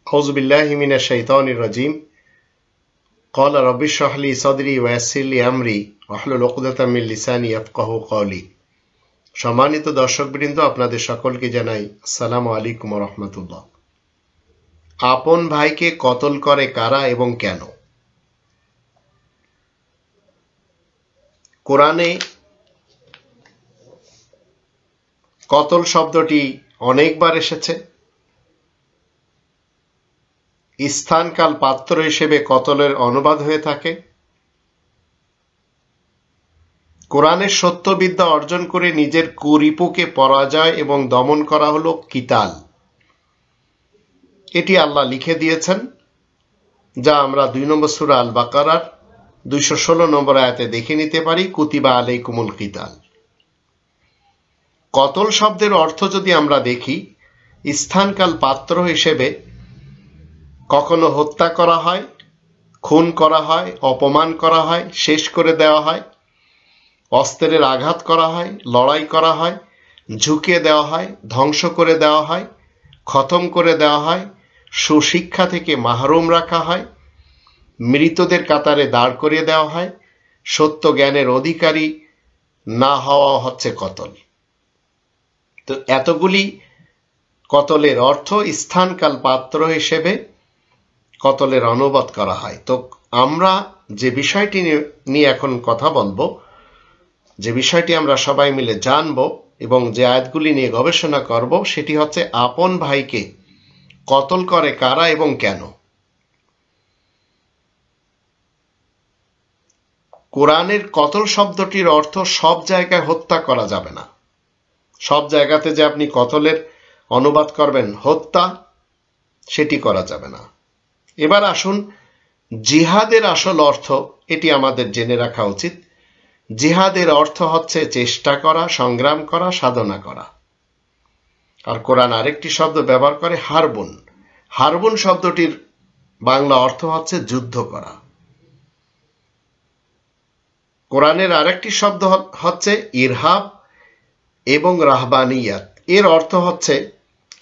أعوذ بالله من الشيطان الرجيم قال رب اشرح لي صدري ويسر لي أمري واحلل عقدة من লিসানি ইয়াফকাহু কওলি। সম্মানিত দর্শকবৃন্দ, আপনাদের সকলকে জানাই আসসালামু আলাইকুম ওয়া রাহমাতুল্লাহ। আপন ভাইকে কতল করে কারা এবং কেন? কোরআনে কতল শব্দটি অনেকবার এসেছে। স্থানকাল পাত্র হিসেবে কতলের অনুবাদ হয়ে থাকে। কোরআনের সত্যবিদ্যা অর্জন করে নিজের কুরিপুকে পরাজয় এবং দমন করা হলো কিতাল। এটি আল্লাহ লিখে দিয়েছেন, যা আমরা 2 নম্বর সূরা আল বাকারার 216 নম্বর আয়াতে দেখে নিতে পারি। কুতিবা আলাইকুমুল কিতাল। কতল শব্দের অর্থ যদি আমরা দেখি, স্থানকাল পাত্র হিসেবে কখনো হত্যা করা হয়, খুন করা হয়, অপমান করা হয়, শেষ করে দেওয়া হয়, অস্ত্রের আঘাত করা হয়, লড়াই করা হয়, ঝুঁকিয়ে দেওয়া হয়, ধ্বংস করে দেওয়া হয়, খতম করে দেওয়া হয়, সুশিক্ষা থেকে মাহরুম রাখা হয়, মৃতদের কাতারে দাঁড় করিয়ে দেওয়া হয়, সত্য জ্ঞানের অধিকারী না হওয়া হচ্ছে কতল। তো এতগুলি কতলের অর্থ স্থানকাল পাত্র হিসেবে কতলের অনুবাদ করা হয়। তো আমরা যে বিষয়টি নিয়ে এখন কথা বলবো, যে বিষয়টি আমরা সবাই মিলে জানবো এবং যে আয়াতগুলি নিয়ে গবেষণা করব, সেটি হচ্ছে আপন ভাইকে কতল করে কারা এবং কেন। কোরআনের কতল শব্দটির অর্থ সব জায়গায় হত্যা করা যাবে না। সব জায়গাতে যে আপনি কতলের অনুবাদ করবেন হত্যা, সেটি করা যাবে না। এবার আসুন, জিহাদের আসল অর্থ এটি আমাদের জেনে রাখা উচিত। জিহাদের অর্থ হচ্ছে চেষ্টা করা, সংগ্রাম করা, সাধনা করা। আর কোরআন আরেকটি শব্দ ব্যবহার করে হারবুন। হারবুন শব্দটির বাংলা অর্থ হচ্ছে যুদ্ধ করা। কোরআনের আরেকটি শব্দ হচ্ছে ইরহাব এবং রাহবানিয়াত। এর অর্থ হচ্ছে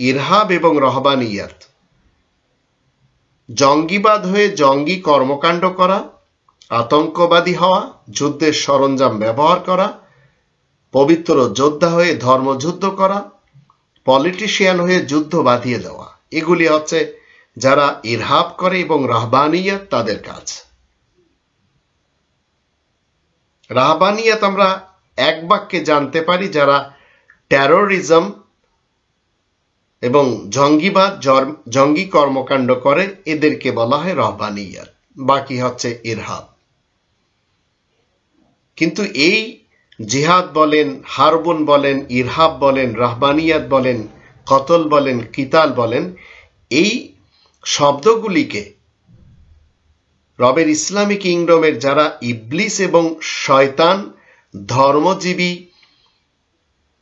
ইরহাব এবং রহবানিয়াত, জঙ্গিবাদ হয়ে জঙ্গি কর্মকাণ্ড করা, আতঙ্কবাদী হওয়া, যুদ্ধের সরঞ্জাম ব্যবহার করা, পবিত্র যোদ্ধা হয়ে ধর্মযুদ্ধ করা, পলিটিশিয়ান হয়ে যুদ্ধ বাঁধিয়ে দেওয়া। এগুলি হচ্ছে যারা ইরহাব করে এবং রাহবানিয়াত তাদের কাজ। রাহবানিয়াত আমরা এক বাক্যে জানতে পারি, যারা টেরোরিজম এবং জঙ্গিবাদ, জঙ্গি কর্মকাণ্ড করে, এদেরকে বলা হয় রাহবানিয়াত। বাকি হচ্ছে ইরহাব। কিন্তু এই জিহাদ বলেন, হারবুন বলেন, ইরহাব বলেন, রাহবানিয়াত বলেন, কতল বলেন, কিতাল বলেন, এই শব্দগুলিকে রবের ইসলামিক কিংডমের যারা ইবলিস এবং শয়তান, ধর্মজীবী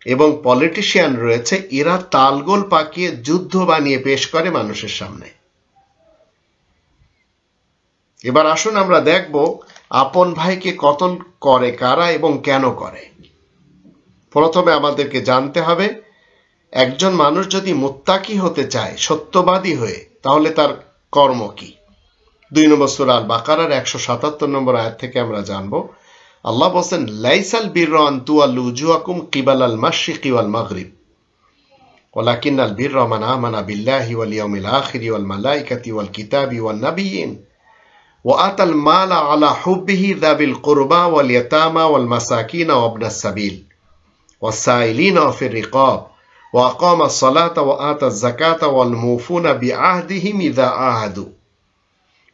এবং পলিটিশিয়ান রয়েছে, এরা তালগোল পাকিয়ে যুদ্ধ বানিয়ে পেশ করে মানুষের সামনে। এবার আসুন আমরা দেখব আপন ভাইকে কতল করে কারা এবং কেন করে। প্রথমে আমাদেরকে জানতে হবে, একজন মানুষ যদি মুত্তাকি হতে চায়, সত্যবাদী হয়ে, তাহলে তার কর্ম কি। 2 নম্বর সূরা আল বাকারার 177 নম্বর আয়াত থেকে আমরা জানব, আল্লাহ বলেন, লাইসাল বিররা আন তুওয়াল্লু উজুহাকুম কিবালাল মাশরিকি ওয়াল মাগরিব ওয়ালাকিন্নাল বিররা মান আমানা বিল্লাহি ওয়াল ইয়াউমিল আখিরি ওয়াল মালাইকাতি ওয়াল কিতাবি ওয়ান নাবিয়্যিন ওয়া আতাল মালা আলা হুব্বিহি যাবিল কুরবা ওয়াল ইয়াতামা ওয়াল মাসাকিন ওয়া ইবনাস সাবিল ওয়াস সাইলিনা ফির রিকাব ওয়া আকামাস সালাতা ওয়া আতাজ যাকাতা ওয়াল মুফুনা বিআহদিহিম ইযা আহাদু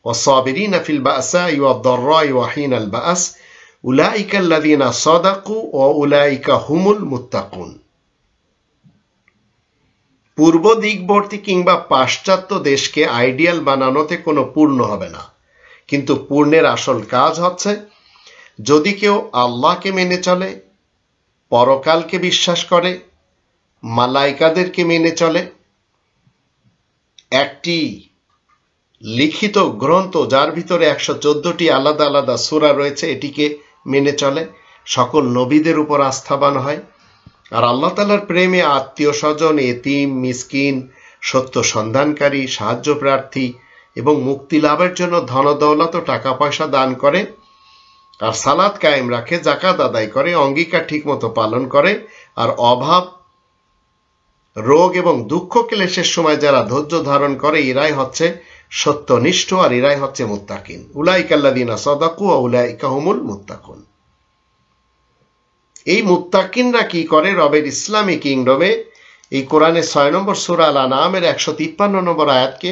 ওয়াস সাবিরিনা ফিল বাসাই ওয়াদ দাররাই ওয়া হিনাল বাস উলাইকা আল্লাযীনা সাদাকু ওয়া উলাইকা হুমুল মুত্তাকুন। পূর্ব দিকবর্তী কিংবা পাশ্চাত্য দেশকে আইডিয়াল বানানোতে কোনো পূর্ণ হবে না, কিন্তু পূর্ণের আসল কাজ হচ্ছে যদি কেউ আল্লাহকে মেনে চলে, পরকালকে বিশ্বাস করে, মালাইকাদেরকে মেনে চলে, একটি লিখিত গ্রন্থ যার ভিতরে 114টি আলাদা আলাদা সূরা রয়েছে, এটিকে মেনে চলে, সকল নবীদের উপর আস্থাবান হয়, আর আল্লাহ তাআলার প্রেমে আত্মীয় স্বজন, এতিম, মিসকিন, সত্য সন্ধানকারী, সাহায্য প্রার্থী এবং মুক্তি লাভের জন্য ধন দৌলত ও টাকা পয়সা দান করে, আর সালাত কায়েম রাখে, যাকাত আদায় করে, অঙ্গীকার ঠিকমতো পালন করে, আর অভাব, রোগ এবং দুঃখ ক্লেশের সময় যারা ধৈর্য ধারণ করে, এরাই হচ্ছে সত্যনিষ্ঠ, আর এরাই হচ্ছে মুত্তাকিন। উলাইকা আল্লাযীনা সাদাকু ওয়া উলাইকা হুমুল মুত্তাকুন। এই মুত্তাকিনরা কি করে? রবের ইসলামী কিংডমে এই কোরআনের 6 নম্বর সূরা আল আনআমের 153 নম্বর আয়াতকে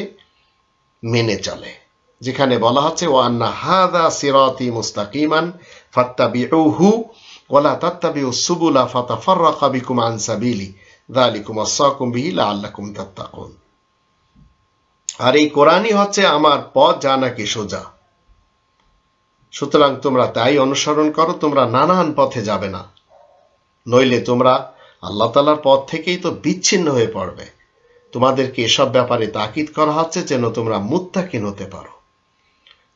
মেনে চলে, যেখানে বলা হচ্ছে ওয়া আন্না হাযা সিরাতি মুস্তাকিমান ফাত্তাবিউহু ওয়া লা তাত্তাবিউস সুবুলা ফাতাফাররাকা বিকুম আন সাবিলি যালিকুম ওয়াসাকুম বিহি লাআল্লাকুম তাত্তাকুন। আর এই কোরআনই হচ্ছে আমার পথ, যা নাকি সোজা। সুতরাং তোমরা তাই অনুসরণ করো, তোমরা নানান পথে যাবে না, নইলে তোমরা আল্লাহ তাআলার পথ থেকেই তো বিচ্ছিন্ন হয়ে পড়বে। তোমাদেরকে এসব ব্যাপারে তাকিদ করা হচ্ছে যেন তোমরা মুত্তাকিন হতে পারো।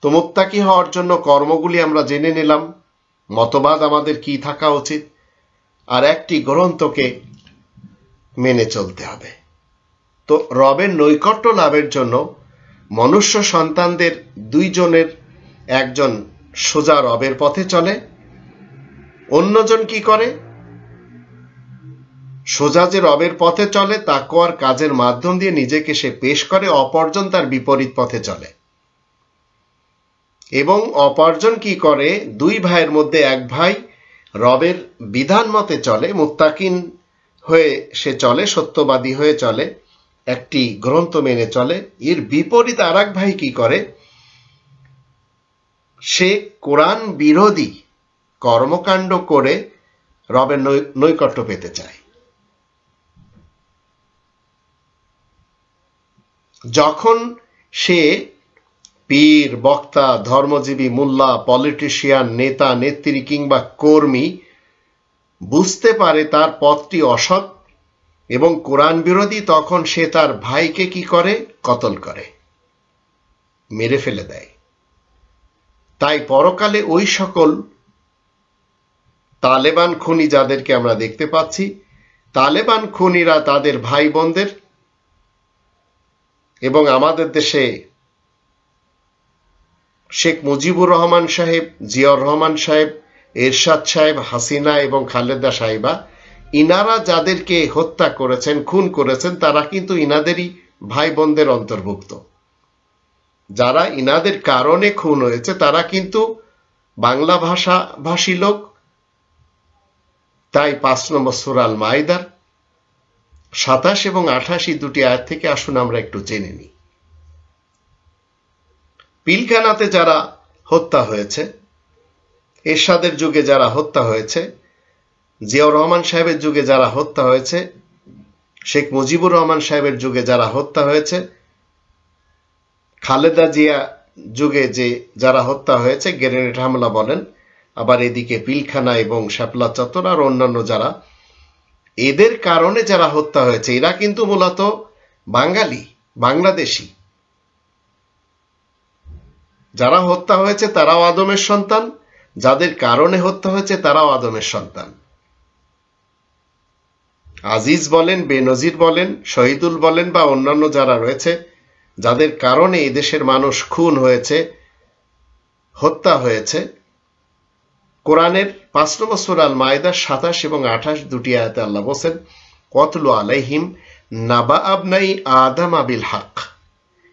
তো মুত্তাকি হওয়ার জন্য কর্মগুলি আমরা জেনে নিলাম, মতবাদ আমাদের কি থাকা উচিত, আর একটি গ্রন্থকে মেনে চলতে হবে। তো রবের নৈকট্য লাভের জন্য মনুষ্য সন্তানদের দুইজনের একজন সোজা রবের পথে চলে, অন্যজন কি করে? সোজা যে রবের পথে চলে তাকওয়ার কাজের মাধ্যম দিয়ে নিজেকে সে পেশ করে, অপরজন তার বিপরীত পথে চলে। এবং অপরজন কি করে? দুই ভাইয়ের মধ্যে এক ভাই রবের বিধান মতে চলে, মুত্তাকিন হয়ে সে চলে, সত্যবাদী হয়ে চলে, একটি গ্রন্থ মেনে চলে। এর বিপরীত আর এক ভাই কি করে? সে কোরআন বিরোধী কর্মকাণ্ড করে রবের নৈকট্য পেতে চায়। যখন সে পীর, বক্তা, ধর্মজীবী, মুল্লা, পলিটিশিয়ান, নেতা, নেত্রী কিংবা কর্মী বুঝতে পারে তার পথটি অসৎ এবং কোরআন বিরোধী, তখন সে তার ভাইকে কি করে? কতল করে, মেরে ফেলে দেয়। তাই পরকালে ওই সকল তালেবান খুনি যাদেরকে আমরা দেখতে পাচ্ছি, তালেবান খুনিরা তাদের ভাই বোনদের, এবং আমাদের দেশে শেখ মুজিবুর রহমান সাহেব, জিয়াউর রহমান সাহেব, এরশাদ সাহেব, হাসিনা এবং খালেদা সাহেবা, ইনারা যাদেরকে হত্যা করেছেন, খুন করেছেন, তারা কিন্তু ইনাদেরই ভাই বোনদের অন্তর্ভুক্ত। যারা ইনাদের কারণে খুন হয়েছে তারা কিন্তু বাংলা ভাষী লোক। তাই 5 নম্বর সূরা আল মাইদার 27 এবং 28 দুটি আয়াত থেকে আসুন আমরা একটু জেনে নিই। পিলখানাতে যারা হত্যা হয়েছে, এরশাদের যুগে যারা হত্যা হয়েছে, জিয়াউর রহমান সাহেবের যুগে যারা হত্যা হয়েছে, শেখ মুজিবুর রহমান সাহেবের যুগে যারা হত্যা হয়েছে, খালেদা জিয়া যুগে যারা হত্যা হয়েছে, গ্রেনেড হামলা বলেন, আবার এদিকে পিলখানা এবং শাপলা চত্বর আর অন্যান্য যারা, এদের কারণে যারা হত্যা হয়েছে এরা কিন্তু মূলত বাঙালি, বাংলাদেশি। যারা হত্যা হয়েছে তারাও আদমের সন্তান, যাদের কারণে হত্যা হয়েছে তারাও আদমের সন্তান। আজিজ বলেন, বেনজির বলেন, শহীদুল বলেন বা অন্যান্য যারা রয়েছে, যাদের কারণে এদেশের মানুষ খুন হয়েছে, হত্যা হয়েছে, কোরআনের 5 নম্বর সূরা আল মাইদা 27 এবং 28 দুটি আয়াতে আল্লাহ বলেন, ওয়াতলু আলাইহিম নাবা আবনাই আদম বিল হক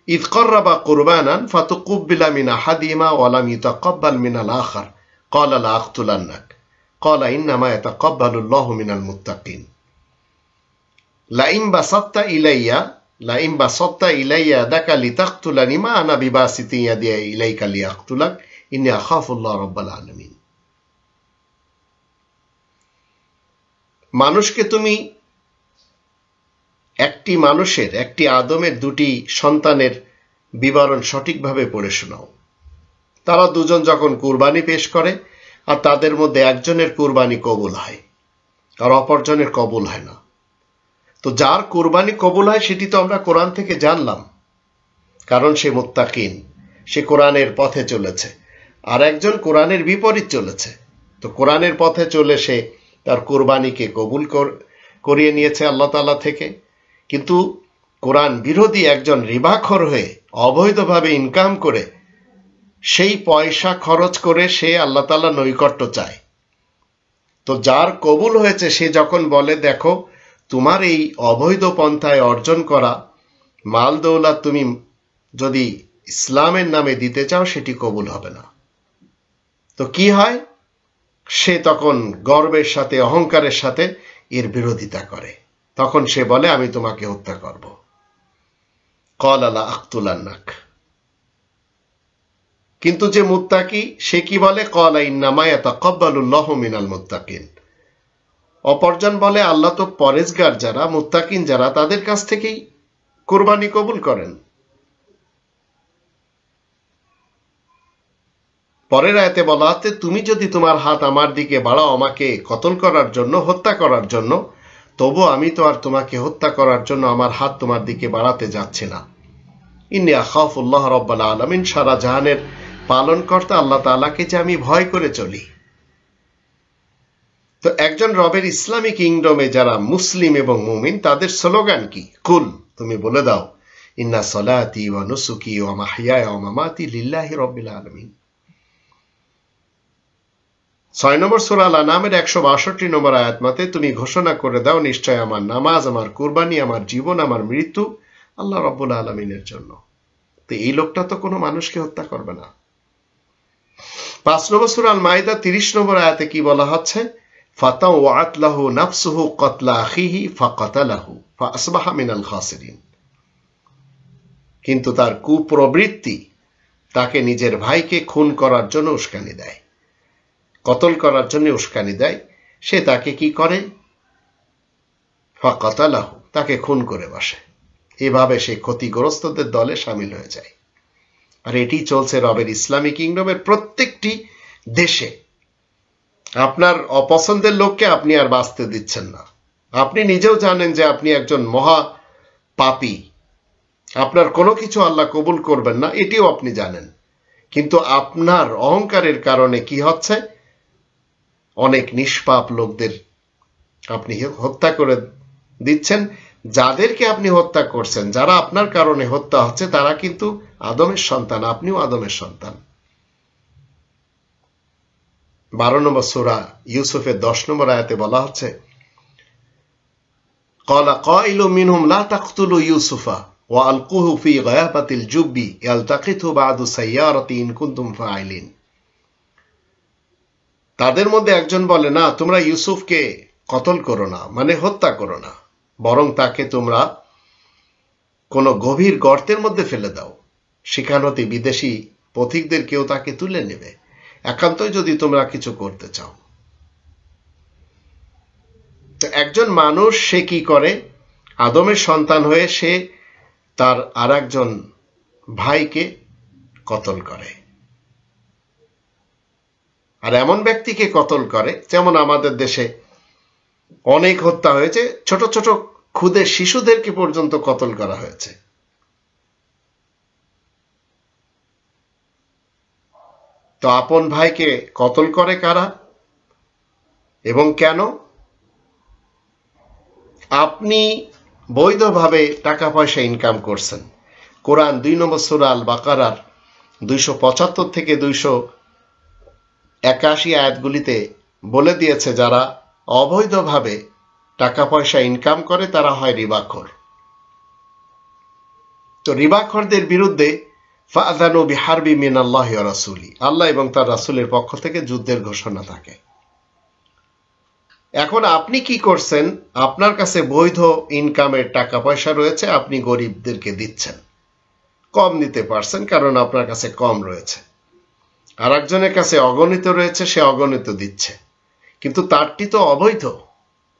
ইয ক্বাররাবা কুরবানান ফাতুকুব্বিলা মিন আহাদিহিমা ওয়া লাম ইতাকাব্বাল মিনাল আখার ক্বালা লা আকতুলান্নাক ক্বালা ইন্নামা ইয়াতাকাব্বালু আল্লাহু মিনাল মুত্তাকিন লাইন বাসাত্তা ইলাইয়া দাকা লিতাকতুলানি মা আনা বিবাসিতি ইয়াদি ইলাইকা লিয়াকতুলাক ইন্নী আখাফুল্লাহ রাব্বাল আলামিন। মানুষকে তুমি একটি মানুষের, একটি আদমের দুটি সন্তানের বিবরণ সঠিকভাবে পড়ে শোনাও। তারা দুজন যখন কুরবানি পেশ করে আর তাদের মধ্যে একজনের কুরবানি কবুল হয় আর অপরজনের কবুল হয় না, তো যার কুরবানি কবুল হয় সেটি তো আমরা কোরআন থেকে জানলাম, কারণ সে মুত্তাকিন, সে কোরআনের পথে চলেছে। আর একজন কোরআনের বিপরীত চলেছে, তো কোরআনের পথে চলে সে তার কুরবানিকে কবুল করিয়ে নিয়েছে আল্লাহ তাআলা থেকে, কিন্তু কোরআন বিরোধী একজন রিবাখোর হয়ে অবৈধভাবে ইনকাম করে সেই পয়সা খরচ করে সে আল্লাহ তাআলা নৈকট্য চায়। তো যার কবুল হয়েছে সে যখন বলে দেখো তোমার এই অবৈধ পন্থায় অর্জন করা মাল দৌলত তুমি যদি ইসলামের নামে দিতে চাও সেটি কবুল হবে না, তো কি হয়, সে তখন গর্বের সাথে অহংকারের সাথে এর বিরোধিতা করে। তখন সে বলে আমি তোমাকে হত্যা করব। ক্বালা লা আকতুলান্নাক। কিন্তু যে মুত্তাকি সে কি বলে, ক্বালা ইন্নামা ইয়াতাকাব্বালুল্লাহু মিনাল মুত্তাকিন। অপরজন বলে আল্লাহ তো পরেজগার যারা মুত্তাকিন যারা তাদের কাছ থেকেই কুরবানি কবুল করেন। পরের আয়াতে বলা হচ্ছে তুমি যদি তোমার হাত আমার দিকে বাড়াও আমাকে কতল করার জন্য, হত্যা করার জন্য, তবু আমি তো আর তোমাকে হত্যা করার জন্য আমার হাত তোমার দিকে বাড়াতে যাচ্ছি না। ইন্নী আখাফুল্লাহ রাব্বুল আলামিন, সারা জাহানের পালনকর্তা আল্লাহ তাআলাকে যে আমি ভয় করে চলি। তো একজন রবের ইসলামী কিংডমে যারা মুসলিম এবং মুমিন তাদের স্লোগান কি? কুল, তুমি বলে দাও, ইন্না সলাতি ওয়া নুসুকি ওয়া মাহইয়ায়া ওয়া মামাতি লিল্লাহি রাব্বিল আলামিন। 6 নম্বর সূরা আল-আনআমের 162 নম্বর আয়াত মতে তুমি ঘোষণা করে দাও নিশ্চয় আমার নামাজ, আমার কুরবানি, আমার জীবন, আমার মৃত্যু আল্লাহ রাব্বুল আলামিনের জন্য। তো এই লোকটা তো কোনো মানুষকে হত্যা করবে না। 5 নম্বর সূরা আল-মাইদা 30 নম্বর আয়াতে কি বলা হচ্ছে, ফাতাওয়াত লাহু নাফসুহু কতলা আখিহি ফাকাতালাহু ফাআসবাহা মিনাল খাসিরিন। কিন্তু তার কুপ্রবৃত্তি তাকে নিজের ভাইকে খুন করার জন্য উস্কানি দেয়, কতল করার জন্য উস্কানি দেয়। সে তাকে কি করে, ফাকাতালাহু, তাকে খুন করে বসে। এভাবে সে ক্ষতিগ্রস্তদের দলে শামিল হয়ে যায়। আর এটি চলছে রবের ইসলামী কিংডমের প্রত্যেকটি দেশে। আপনার অপছন্দের লোককে আপনি আর বাঁচতে দিচ্ছেন না। আপনি নিজেও জানেন যে আপনি একজন মহা পাপী, আপনার কোনো কিছু আল্লাহ কবুল করবেন না, এটিও আপনি জানেন। কিন্তু আপনার অহংকারের কারণে কি হচ্ছে, অনেক নিষ্পাপ লোকদের আপনি হত্যা করে দিচ্ছেন। যাদেরকে আপনি হত্যা করছেন, যারা আপনার কারণে হত্যা হচ্ছে, তারা কিন্তু আদমের সন্তান, আপনিও আদমের সন্তান। 12 নম্বর সূরা ইউসুফের 10 নম্বর আয়াতে বলা হচ্ছে, ক্বালা কাইলুম মিনহুম লা তাকতুলু ইউসুফা ওয়া আলকুহু ফি গায়াবাতিল জুব্বি ইয়ালতাকিতু বা'দু সাইয়ারাতি ইন কুনতুম ফাইলিন। তাদের মধ্যে একজন বলে, না তোমরা ইউসুফকে কতল করো না, মানে হত্যা করো না, বরং তাকে তোমরা কোনো গভীর গর্তের মধ্যে ফেলে দাও, সেখান হতে বিদেশি পথিকদের কেউ তাকে তুলে নেবে, একান্তই যদি তোমরা কিছু করতে চাও। তো একজন মানুষ সে কি করে, আদমের সন্তান হয়ে সে তার আর একজন ভাইকে কতল করে। আর এমন ব্যক্তিকে কতল করে, যেমন আমাদের দেশে অনেক হত্যা হয়েছে, ছোট ছোট ক্ষুদে শিশুদেরকে পর্যন্ত কতল করা হয়েছে। তো আপন ভাইকে কতল করে কারা এবং কেন? আপনি বৈধভাবে টাকা পয়সা ইনকাম করছেন। কোরআন 2 নম্বর সূরা আল বাকারার 275 থেকে 281 আয়াতগুলিতে বলে দিয়েছে, যারা অবৈধভাবে টাকা পয়সা ইনকাম করে তারা হয় রিবাখোর। তো রিবাখোরদের বিরুদ্ধে ফাআযানু বিহারবি মিনাল্লাহি ওয়া রাসূলি, আল্লাহ এবং তার রাসূলের পক্ষ থেকে যুদ্ধের ঘোষণা থাকে। এখন আপনি কি করছেন, আপনার কাছে বৈধ ইনকামের টাকা পয়সা রয়েছে, আপনি গরিবদেরকে দিচ্ছেন, কম দিতে পারছেন কারণ আপনার কাছে কম রয়েছে। আর একজনের কাছে অগণিত রয়েছে, সে অগণিত দিচ্ছে, কিন্তু তারটি তো অবৈধ।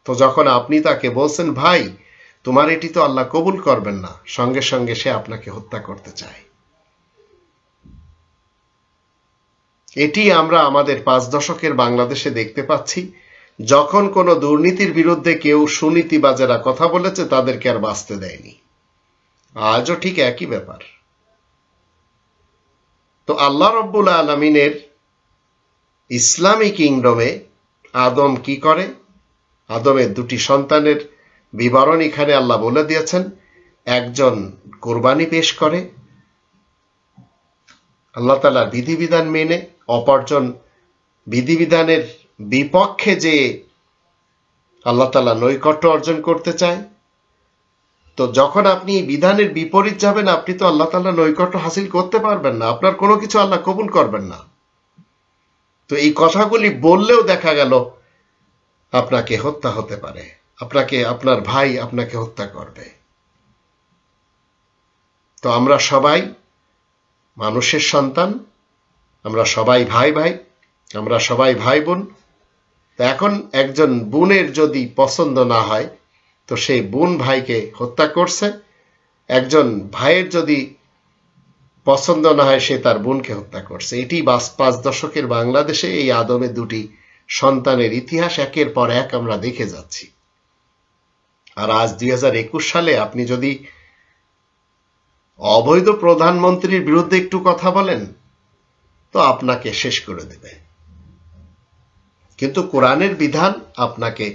তো যখন আপনি তাকে বলছেন ভাই তোমার এটি তো আল্লাহ কবুল করবেন না, সঙ্গে সঙ্গে সে আপনাকে হত্যা করতে চায়। এটি আমরা আমাদের 5 দশকের বাংলাদেশে দেখতে পাচ্ছি। যখন কোনো দুর্নীতির বিরুদ্ধে কেউ সুনীতিবাজেরা কথা বলেছে, তাদেরকে আর বাঁচতে দেয়নি। আজও ঠিক একই ব্যাপার। তো আল্লাহ রাব্বুল আলামিনের ইসলামী কিংডমে আদম কি করে, আদমের 2টি সন্তানের বিবরণ এখানে আল্লাহ বলে দিয়েছেন। একজন কোরবানি পেশ করে আল্লাহ তাআলার বিধিবিধান মেনে, অপরজন বিধিবিধানের বিপক্ষে যে আল্লাহ তাআলা নৈকট্য অর্জন করতে চায়, তো যখন আপনি বিধানের বিপরীত যাবেন, আপনি তো আল্লাহ তাআলা নৈকট্য হাসিল করতে পারবেন না, আপনার কোনো কিছু আল্লাহ কবুল করবেন না। তো এই কথাগুলি বললেও দেখা গেল আপনাকে হত্যা হতে পারে, আপনার ভাই আপনাকে হত্যা করবে। তো আমরা সবাই মানুষের সন্তান, আমরা সবাই ভাই ভাই, আমরা সবাই ভাই বোন। তো এখন একজন বোনের যদি পছন্দ না হয়, তো সেই বোন ভাইকে হত্যা করছে, একজন ভাইয়ের যদি পছন্দ না হয়, সে তার বোনকে হত্যা করছে। এটি 5 দশকের বাংলাদেশে এই আদমে দুটি সন্তানের ইতিহাস একের পর এক আমরা দেখে যাচ্ছি। আর আজ 2021 সালে আপনি যদি অবৈধ প্রধানমন্ত্রীর বিরুদ্ধে একটু কথা বলেন, তো আপনাকে শেষ করে দেবে। কিন্তু কোরআনের বিধান আপনাকে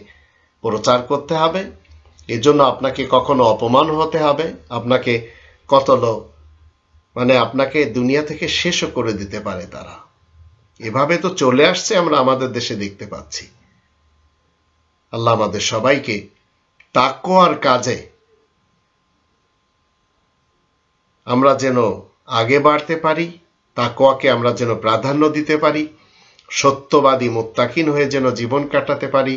প্রচার করতে হবে, এজন্য আপনাকে কখনো অপমান হতে হবে, আপনাকে আপনাকে দুনিয়া থেকে শেষও করে দিতে পারে তারা। এভাবে তো চলে আসছে, আমরা আমাদের দেশে দেখতে পাচ্ছি। আল্লাহ আমাদের সবাইকে তাকওয়ার কাজে আমরা যেন আগে বাড়তে পারি, তাকওয়াকে আমরা যেন প্রাধান্য দিতে পারি, সত্যবাদী মুত্তাকিন হয়ে যেন জীবন কাটাতে পারি,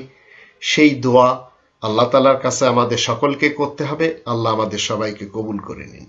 সেই দোয়া আল্লাহ তাআলার কাছে আমাদের সকলকে করতে হবে। আল্লাহ আমাদের সবাইকে কবুল করে নিন।